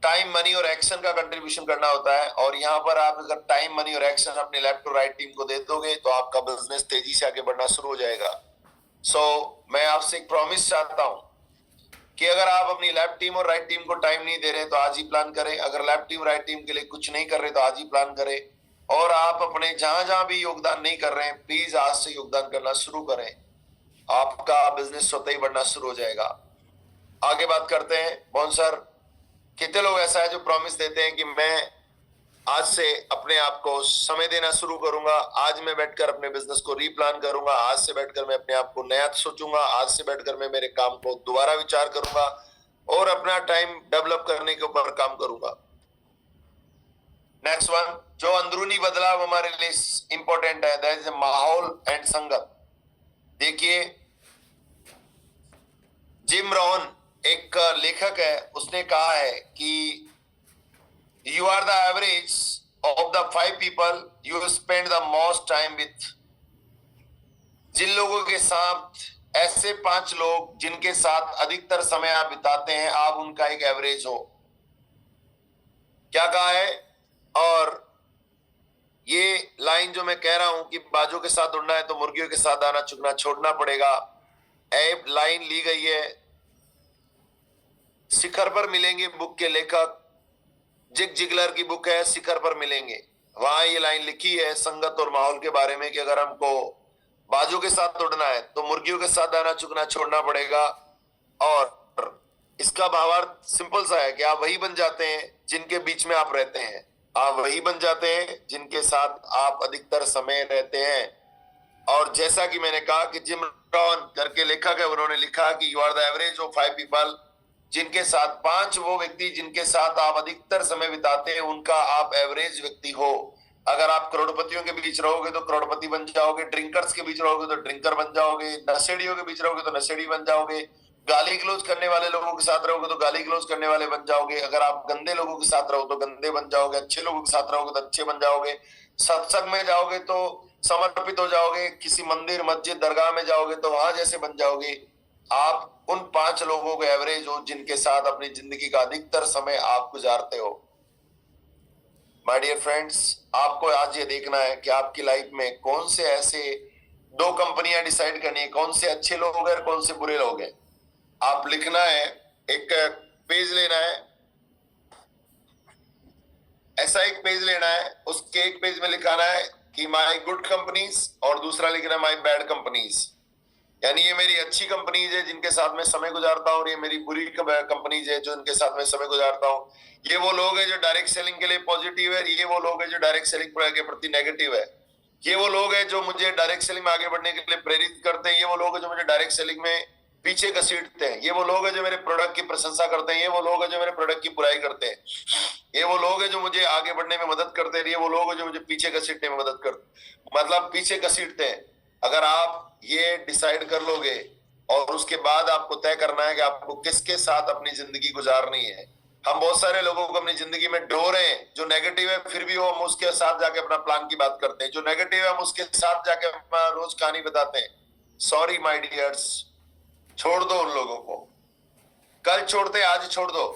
Speaker 1: टाइम, मनी और एक्शन का कंट्रीब्यूशन करना होता है, और यहाँ पर आप अगर टाइम, मनी और एक्शन अपने लेफ्ट और राइट टीम को दे दोगे तो आपका बिजनेस तेजी से आगे बढ़ना शुरू हो जाएगा। मैं आपसे एक प्रॉमिस चाहता हूं कि अगर आप अपनी लेफ्ट टीम और राइट टीम को टाइम नहीं दे रहे तो आज ही प्लान करें। अगर लेफ्ट टीम राइट टीम के लिए कुछ नहीं कर रहे तो आज ही प्लान करें। और आप अपने जहां जहां भी योगदान नहीं कर रहे हैं, प्लीज आज से योगदान करना शुरू करें, आपका बिजनेस स्वतः ही बढ़ना शुरू हो जाएगा। आगे बात करते हैं। मोहन सर, कितने लोग ऐसा है जो प्रॉमिस देते हैं कि मैं आज से अपने आप को समय देना शुरू करूंगा, आज मैं बैठकर अपने बिजनेस को रीप्लान करूंगा, आज से बैठकर मैं अपने आप को नया सोचूंगा, आज से बैठकर मैं मेरे काम को दोबारा विचार करूंगा और अपना टाइम डेवलप करने के ऊपर काम करूंगा। नेक्स्ट वन, जो अंदरूनी बदलाव हमारे लिए इंपॉर्टेंट है, दैट इज माहौल एंड संगत। देखिए, जिम रॉन एक लेखक है, उसने कहा है कि you are the average of the 5 people you spend the most time with। जिन लोगों के साथ, ऐसे 5 लोग जिनके साथ अधिकतर समय आप बिताते हैं, आप उनका एक एवरेज हो। क्या कहा है? और ये लाइन जो मैं कह रहा हूं कि बाजों के साथ उड़ना है तो मुर्गियों के साथ आना चुगना छोड़ना पड़ेगा, एक लाइन ली गई है शिखर पर मिलेंगे बुक के लेखक जिग जिगलर की बुक है शिखर पर मिलेंगे। वहां ये लाइन लिखी है संगत और माहौल के बारे में कि अगर हमको बाजों के साथ उड़ना है तो मुर्गियों के साथ आना चुगना छोड़ना पड़ेगा। और इसका भावार्थ सिंपल सा है कि आप वही बन जाते हैं जिनके बीच में आप रहते हैं, आप वही बन जाते हैं जिनके साथ आप अधिकतर समय रहते हैं। और जैसा कि मैंने कहा कि जिम रॉन करके लेखक है, उन्होंने लिखा कि you are the average of 5 people, जिनके साथ 5 वो व्यक्ति जिनके साथ आप अधिकतर समय बिताते हैं, उनका आप एवरेज व्यक्ति हो। अगर आप करोड़पतियों के बीच रहोगे तो करोड़पति बन जाओगे, ड्रिंकर्स के बीच रहोगे तो ड्रिंकर बन जाओगे, नशेड़ियों के बीच रहोगे तो नशेड़ी बन जाओगे, गाली गलौज करने वाले लोगों के साथ रहोगे तो गाली गलौज करने वाले बन जाओगे, अगर आप गंदे लोगों के साथ रहो तो गंदे बन जाओगे, अच्छे लोगों के साथ रहोगे तो अच्छे बन जाओगे, सत्संग में जाओगे तो समर्पित हो जाओगे, किसी मंदिर मस्जिद दरगाह में जाओगे तो वहां जैसे बन जाओगे। आप उन 5 लोगों को एवरेज हो जिनके साथ अपनी जिंदगी का अधिकतर समय आप गुजारते हो। माय डियर फ्रेंड्स, आपको आज ये देखना है कि आपकी लाइफ में कौन से ऐसे 2 कंपनियां डिसाइड करनी है, कौन से अच्छे लोग हैं और कौन से बुरे लोग हैं। आप लिखना है, एक पेज लेना है, ऐसा एक पेज लेना है, उसके एक पेज में लिखाना है कि माय गुड कंपनीज और दूसरा लिखना है माय बैड कंपनीज। यानी ये मेरी अच्छी कंपनीज है जिनके साथ मैं समय गुजारता हूँ, और ये मेरी बुरी कंपनीज है जो इनके साथ मैं समय गुजारता हूँ। ये वो लोग हैं जो डायरेक्ट सेलिंग के लिए पॉजिटिव है, ये वो लोग हैं जो डायरेक्ट सेलिंग के प्रति नेगेटिव है। ये वो लोग हैं जो मुझे डायरेक्ट सेलिंग में आगे बढ़ने के लिए प्रेरित करते हैं, ये वो लोग हैं जो मुझे डायरेक्ट सेलिंग में पीछे घसीटते हैं, ये वो लोग हैं जो मेरे प्रोडक्ट की प्रशंसा करते हैं, ये वो लोग हैं जो मेरे प्रोडक्ट की बुराई करते हैं, ये वो लोग हैं जो मुझे आगे बढ़ने में मदद करते हैं, ये वो लोग हैं जो मुझे पीछे घसीटने में मदद करते, मतलब पीछे घसीटते हैं। अगर आप ये डिसाइड कर लोगे और उसके बाद आपको तय करना है कि आपको किसके साथ अपनी जिंदगी गुजारनी है। हम बहुत सारे लोगों को अपनी जिंदगी में ढो रहे हैं, जो नेगेटिव है फिर भी वो हम उसके साथ जाके अपना प्लान की बात करते हैं, जो नेगेटिव है हम उसके साथ जाके अपना रोज कहानी बताते हैं। सॉरी माय डियर्स, छोड़ दो उन लोगों को, कल छोड़ते आज छोड़ दो,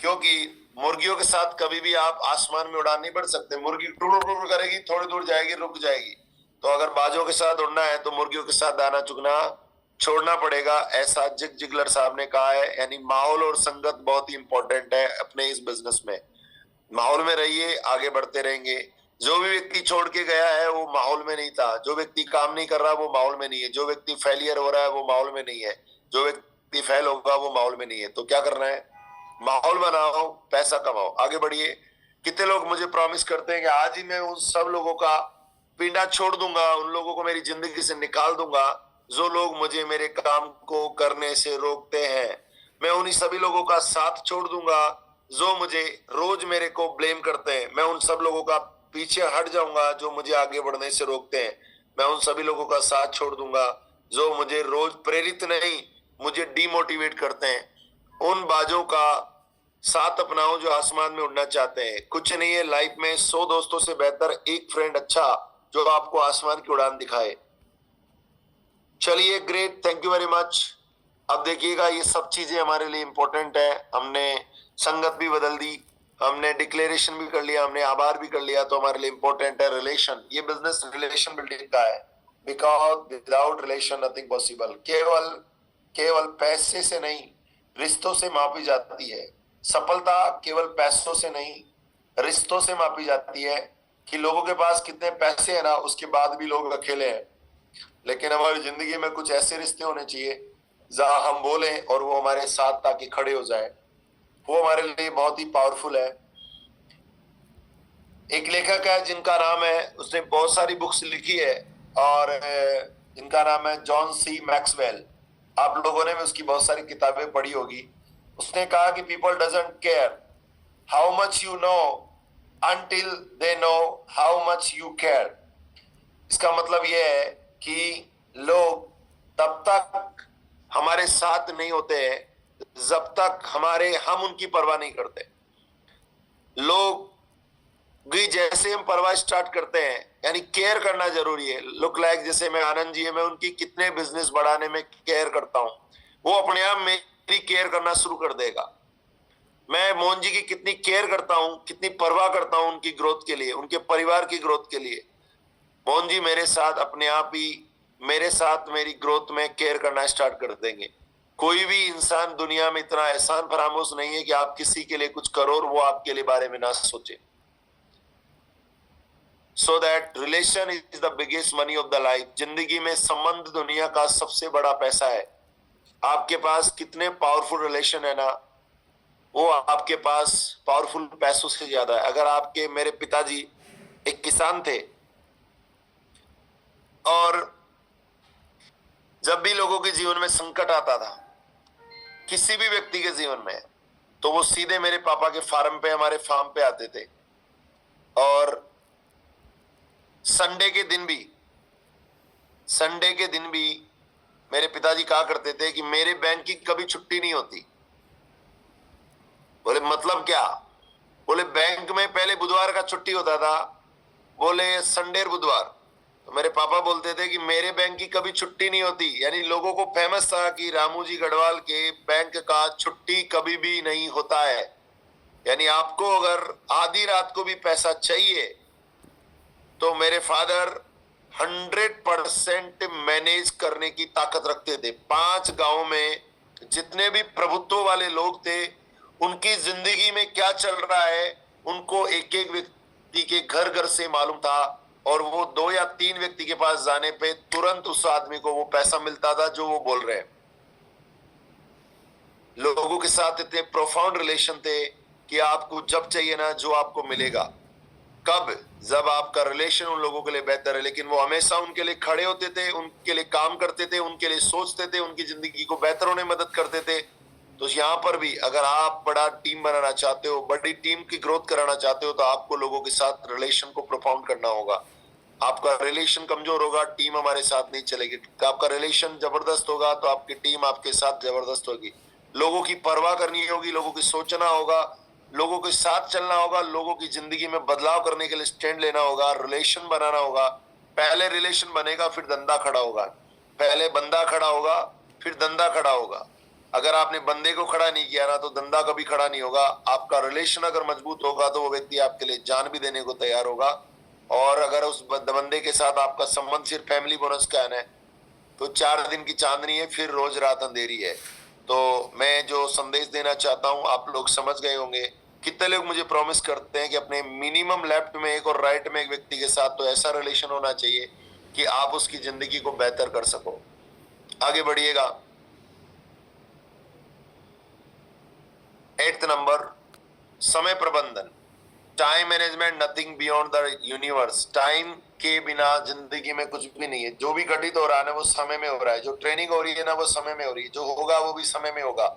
Speaker 1: क्योंकि मुर्गियों के साथ कभी भी आप आसमान में उड़ान नहीं बढ़ सकते। मुर्गी टुड़ टुड़ करेगी, थोड़ी दूर जाएगी, रुक जाएगी। तो अगर बाजों के साथ उड़ना है तो मुर्गियों के साथ दाना चुगना छोड़ना पड़ेगा, ऐसा जिग जिगलर साहब ने कहा है। यानी माहौल और संगत बहुत ही इंपॉर्टेंट है अपने इस बिजनेस में। माहौल में रहिए, आगे बढ़ते रहेंगे। जो भी व्यक्ति छोड़ के गया है वो माहौल में नहीं था, जो व्यक्ति काम नहीं कर रहा वो माहौल में नहीं है, जो व्यक्ति फेलियर हो रहा है वो माहौल में नहीं है, जो व्यक्ति फेल होगा वो माहौल में नहीं है। तो क्या करना है, माहौल बनाओ, पैसा कमाओ, आगे बढ़िए। कितने लोग मुझे प्रॉमिस करते हैं कि आज ही मैं उन सब लोगों का पिंडा छोड़ दूंगा, उन लोगों को मेरी जिंदगी से निकाल दूंगा जो लोग मुझे मेरे काम को करने से रोकते हैं। मैं उन्हीं सभी लोगों का साथ छोड़ दूंगा जो मुझे रोज मेरे को ब्लेम करते हैं। मैं उन सब लोगों का पीछे हट जाऊंगा जो मुझे आगे बढ़ने से रोकते हैं। मैं उन सभी लोगों का साथ छोड़ दूंगा जो मुझे रोज प्रेरित नहीं, मुझे डिमोटिवेट करते हैं। उन बाजों का साथ अपनाओ जो आसमान में उड़ना चाहते हैं। कुछ नहीं है लाइफ में, 100 दोस्तों से बेहतर एक फ्रेंड अच्छा जो आपको आसमान की उड़ान दिखाए। चलिए, great, thank you very much. अब देखिएगा, ये सब चीजें हमारे लिए इंपॉर्टेंट है। हमने संगत भी बदल दी, हमने डिक्लेरेशन भी कर लिया, हमने आभार भी कर लिया, तो हमारे लिए इंपॉर्टेंट है रिलेशन। ये बिजनेस रिलेशन बिल्डिंग का है, because without relation nothing possible. केवल पैसे से नहीं, रिश्तों से मापी जाती है सफलता। केवल पैसों से नहीं, रिश्तों से मापी जाती है कि लोगों के पास कितने पैसे हैं ना, उसके बाद भी लोग अकेले हैं। लेकिन हमारी जिंदगी में कुछ ऐसे रिश्ते होने चाहिए जहां हम बोलें और वो हमारे साथ ताकि खड़े हो जाए। वो हमारे लिए बहुत ही पावरफुल है। एक लेखक है जिनका नाम है, उसने बहुत सारी बुक्स लिखी है, और इनका नाम है जॉन सी मैक्सवेल। आप लोगों ने भी उसकी बहुत सारी किताबें पढ़ी होगी। उसने कहा कि people doesn't care how much you know until they know how much you care। इसका मतलब यह है कि लोग तब तक हमारे साथ नहीं होते हैं जब तक हम उनकी परवाह नहीं करते। लोग जैसे हम परवाह स्टार्ट करते हैं, यानी केयर करना जरूरी है। लुक लाइक जैसे मैं आनंद जी है, मैं उनकी कितने बिजनेस बढ़ाने में केयर करता हूं, वो अपने आप मेरी केयर करना शुरू कर देगा। मैं मोहन जी की कितनी केयर करता हूं, कितनी परवाह करता हूं उनकी ग्रोथ के लिए, उनके परिवार की ग्रोथ के लिए। मोहन जी मेरे साथ अपने आप ही मेरे साथ मेरी ग्रोथ में केयर करना स्टार्ट कर देंगे। कोई भी इंसान दुनिया में इतना एहसान फरामोश नहीं है कि आप किसी के लिए कुछ करो और वो आपके लिए बारे में ना सोचे। So that relation is the biggest money of the life. जिंदगी में संबंध दुनिया का सबसे बड़ा पैसा है। आपके पास कितने पावरफुल रिलेशन है ना, वो आपके पास पावरफुल पैसों से ज्यादा है। अगर आपके, मेरे पिताजी एक किसान थे, और जब भी लोगों के जीवन में संकट आता था, किसी भी व्यक्ति के जीवन में, तो वो सीधे मेरे पापा के फार्म पे, हमारे फार्म पे आते थे। और संडे के दिन भी मेरे पिताजी कहा करते थे कि मेरे बैंक की कभी छुट्टी नहीं होती। बोले मतलब क्या? बोले बैंक में पहले बुधवार का छुट्टी होता था, बोले संडे बुधवार। तो मेरे पापा बोलते थे कि मेरे बैंक की कभी छुट्टी नहीं होती। यानी लोगों को फेमस था कि रामू जी गढ़वाल के बैंक का छुट्टी कभी भी नहीं होता है। यानी आपको अगर आधी रात को भी पैसा चाहिए तो मेरे फादर 100% मैनेज करने की ताकत रखते थे। 5 गांव में जितने भी प्रभुत्व वाले लोग थे, उनकी जिंदगी में क्या चल रहा है उनको एक एक व्यक्ति के घर घर से मालूम था। और वो 2 या 3 व्यक्ति के पास जाने पे तुरंत उस आदमी को वो पैसा मिलता था जो वो बोल रहे हैं। लोगों के साथ इतने प्रोफाउंड रिलेशन थे कि आपको जब चाहिए ना जो आपको मिलेगा। कब? जब आपका रिलेशन उन लोगों के लिए बेहतर है। लेकिन वो हमेशा उनके लिए खड़े होते थे, उनके लिए काम करते थे, उनके लिए सोचते थे, उनकी जिंदगी को बेहतर होने में मदद करते थे। तो यहाँ पर भी अगर आप बड़ा टीम बनाना चाहते हो, बड़ी टीम की ग्रोथ कराना चाहते हो, तो आपको लोगों के साथ रिलेशन को प्रोफाउंड करना होगा। आपका रिलेशन कमजोर होगा, टीम हमारे साथ नहीं चलेगी। आपका रिलेशन जबरदस्त होगा तो आपकी टीम आपके साथ जबरदस्त होगी। लोगों की परवाह करनी होगी, लोगों की सोचना होगा, लोगों के साथ चलना होगा, लोगों की जिंदगी में बदलाव करने के लिए स्टैंड लेना होगा, रिलेशन बनाना होगा। पहले रिलेशन बनेगा फिर धंधा खड़ा होगा, पहले बंदा खड़ा होगा फिर धंधा खड़ा होगा। अगर आपने बंदे को खड़ा नहीं किया ना तो धंधा कभी खड़ा नहीं होगा। आपका रिलेशन अगर मजबूत होगा तो वो व्यक्ति आपके लिए जान भी देने को तैयार होगा। और अगर उस बंदे के साथ आपका संबंध सिर्फ फैमिली बोनस का है तो 4 दिन की चांदनी है, फिर रोज रात अंधेरी है। तो मैं जो संदेश देना चाहता हूं आप लोग समझ गए होंगे। कितने लोग मुझे प्रॉमिस करते हैं कि अपने मिनिमम लेफ्ट में एक और राइट में एक व्यक्ति के साथ तो ऐसा रिलेशन होना चाहिए कि आप उसकी जिंदगी को बेहतर कर सको। आगे बढ़िएगा। 8th नंबर, समय प्रबंधन। Time management, nothing beyond the universe. Time के बिना जिंदगी में कुछ भी नहीं है। जो भी घटित हो रहा है ना वो समय में हो रहा है। जो ट्रेनिंग हो रही है ना वो समय में हो रही है। जो होगा वो भी समय में होगा।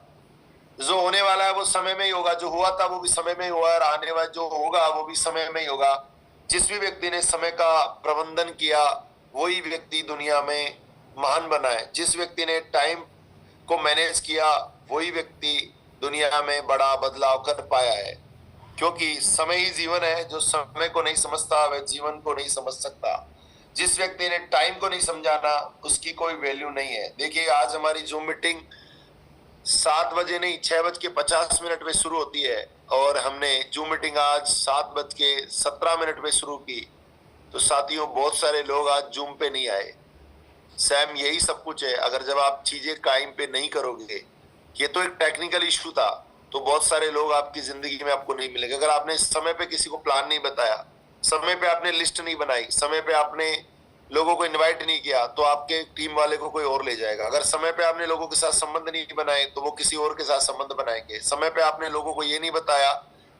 Speaker 1: जो होने वाला है वो समय में ही होगा। जो हुआ था वो भी समय में ही हुआ और आने वाला जो होगा वो भी समय में ही होगा। जिस भी व्यक्ति ने समय का प्रबंधन किया वही व्यक्ति दुनिया में महान बना है। जिस व्यक्ति ने टाइम को मैनेज किया वही व्यक्ति दुनिया में बड़ा बदलाव कर पाया है। क्योंकि समय ही जीवन है। जो समय को नहीं समझता वह जीवन को नहीं समझ सकता। जिस व्यक्ति ने टाइम को नहीं समझाना उसकी कोई वैल्यू नहीं है। देखिए आज हमारी जूम मीटिंग 7 बजे नहीं 6:50 में शुरू होती है और हमने जूम मीटिंग आज 7:17 में शुरू की। तो साथियों बहुत सारे लोग आज जूम पे नहीं आए। सैम यही सब कुछ है। अगर जब आप चीजें टाइम पे नहीं करोगे, ये तो एक टेक्निकल इशू था, तो बहुत सारे लोग आपकी जिंदगी में आपको नहीं मिलेंगे। अगर आपने समय पे किसी को प्लान नहीं बताया, समय पे आपने लिस्ट नहीं बनाई, समय पे आपने लोगों को इनवाइट नहीं किया तो आपके टीम वाले को कोई और ले जाएगा। अगर समय पे आपने लोगों के साथ संबंध नहीं बनाए तो वो किसी और के साथ संबंध बनाएंगे। समय पे आपने लोगों को ये नहीं बताया,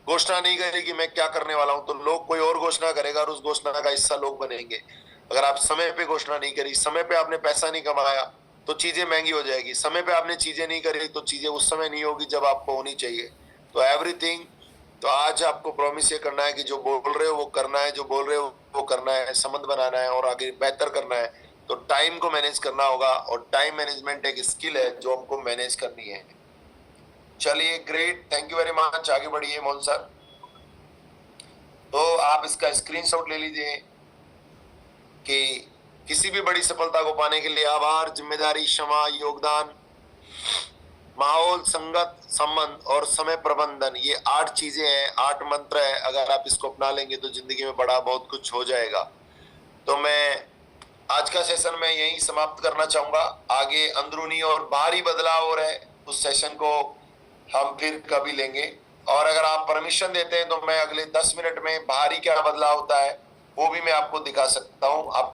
Speaker 1: घोषणा नहीं करी कि मैं क्या करने वाला हूं, तो लोग कोई और घोषणा करेगा और उस घोषणा का हिस्सा लोग बनेंगे। अगर आप समय पे घोषणा नहीं करी, समय पे आपने पैसा नहीं कमाया तो चीजें महंगी हो जाएगी। समय पे आपने चीजें नहीं करी तो चीजें उस समय नहीं होगी जब आपको होनी चाहिए। तो एवरीथिंग, तो आज आपको प्रॉमिस ये करना है कि जो बोल रहे हो वो करना है, जो बोल रहे हो वो करना है, संबंध बनाना है और आगे बेहतर करना है। तो टाइम को मैनेज करना होगा और टाइम मैनेजमेंट एक स्किल है जो हमको मैनेज करनी है। चलिए great, thank you very much. आगे बढ़िए मोहन सर। तो आप इसका स्क्रीनशॉट ले लीजिए कि किसी भी बड़ी सफलता को पाने के लिए आभार, जिम्मेदारी, क्षमा, योगदान, माहौल, संगत, संबंध और समय प्रबंधन, ये 8 चीजें हैं, 8 मंत्र है। अगर आप इसको अपना लेंगे तो जिंदगी में बड़ा बहुत कुछ हो जाएगा। तो मैं आज का सेशन में यही समाप्त करना चाहूंगा। आगे अंदरूनी और बाहरी बदलाव हो रहे उस सेशन को हम फिर कभी लेंगे। और अगर आप परमिशन देते हैं तो मैं अगले 10 मिनट में बाहरी क्या बदलाव होता है वो भी मैं आपको दिखा सकता हूँ। आप